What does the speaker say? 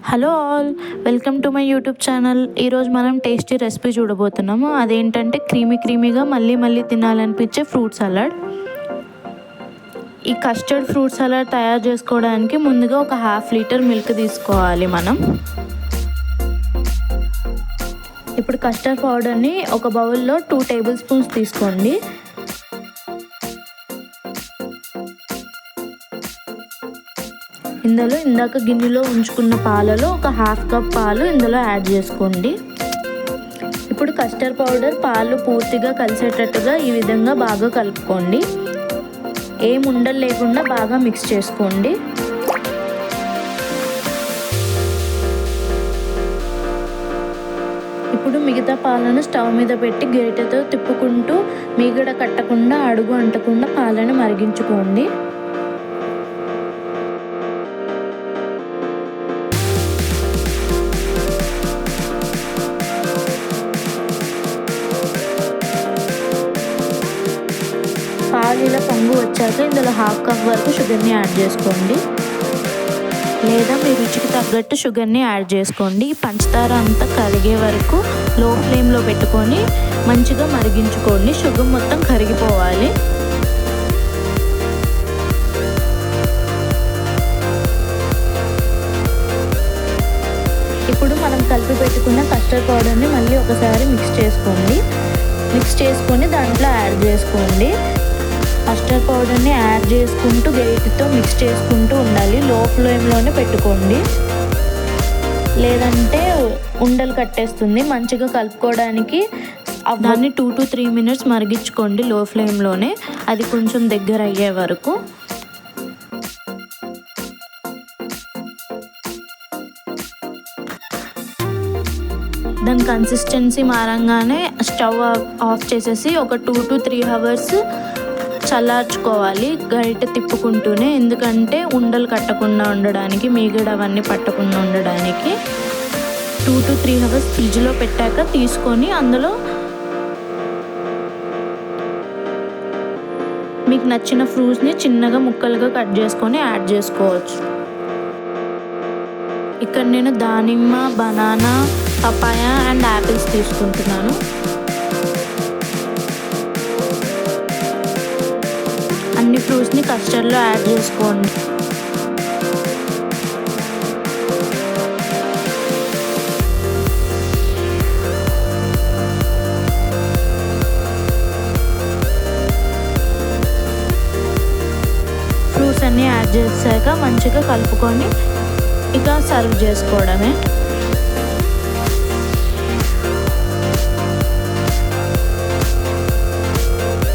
Hello all, welcome to my YouTube channel. ఈరోజు మనం tasty recipe చూడబోతున్నాము. అదేంటంటే క్రీమీగా మళ్ళీ తినాలనిపించే ఫ్రూట్ సలాడ్. ఈ కస్టర్డ్ ఫ్రూట్ సలాడ్ తయారు చేసుకోవడానికి ముందుగా ఒక 1/2 లీటర్ మిల్క్ తీసుకోవాలి మనం. ఇప్పుడు కస్టర్డ్ పౌడర్ని ఒక బౌల్లో 2 టేబుల్ స్పూన్స్ తీసుకోండి. ఇందులో ఇందాక గిన్నెలో ఉంచుకున్న పాలలో ఒక 1/2 కప్ పాలు ఇందులో యాడ్ చేసుకోండి. ఇప్పుడు కస్టర్డ్ పౌడర్ పాలు పూర్తిగా కలిసేటట్టుగా ఈ విధంగా బాగా కలుపుకోండి. ఏం ఉండలు లేకుండా బాగా మిక్స్ చేసుకోండి. ఇప్పుడు మిగతా పాలను స్టవ్ మీద పెట్టి గరిటెతో తిప్పుకుంటూ మీగడ కట్టకుండా అడుగు అంటకుండా పాలను మరిగించుకోండి. పాలు ఇలా పొంగు వచ్చాక ఇందులో 1/2 కప్ వరకు షుగర్ని యాడ్ చేసుకోండి, లేదా మీ రుచికి తగ్గట్టు షుగర్ని యాడ్ చేసుకోండి. ఈ పంచదార అంతా కరిగే వరకు లో ఫ్లేమ్లో పెట్టుకొని మంచిగా మరిగించుకోండి. షుగర్ మొత్తం కరిగిపోవాలి. ఇప్పుడు మనం కలిపి పెట్టుకున్న కస్టర్డ్ పౌడర్ని మళ్ళీ ఒకసారి మిక్స్ చేసుకొని దాంట్లో యాడ్ చేసుకోండి. కస్టర్డ్ పౌడర్ని యాడ్ చేసుకుంటూ గరిటెతో మిక్స్ చేసుకుంటూ ఉండాలి. లో ఫ్లేమ్లోనే పెట్టుకోండి, లేదంటే ఉండలు కట్టేస్తుంది. మంచిగా కలుపుకోవడానికి దాన్ని 2 to 3 minutes మరిగించుకోండి లో ఫ్లేమ్లోనే, అది కొంచెం దగ్గర అయ్యే వరకు. దాని కన్సిస్టెన్సీ మారంగానే స్టవ్ ఆఫ్ చేసేసి ఒక 2 to 3 hours చల్లార్చుకోవాలి గరిటె తిప్పుకుంటూనే. ఎందుకంటే ఉండలు కట్టకుండా ఉండడానికి, మీగడ అవన్నీ పట్టకుండా ఉండడానికి. 2 to 3 hours ఫ్రిడ్జ్లో పెట్టాక తీసుకొని అందులో మీకు నచ్చిన ఫ్రూట్స్ని చిన్నగా ముక్కలుగా కట్ చేసుకొని యాడ్ చేసుకోవచ్చు. ఇక్కడ నేను దానిమ్మ, బనానా, పపాయ అండ్ యాపిల్స్ తీసుకుంటున్నాను. అన్ని ఫ్రూట్స్ని కస్టర్డ్లో యాడ్ చేసుకోండి. ఫ్రూట్స్ అన్నీ యాడ్ చేశాక మంచిగా కలుపుకొని ఇక సర్వ్ చేసుకోవడమే.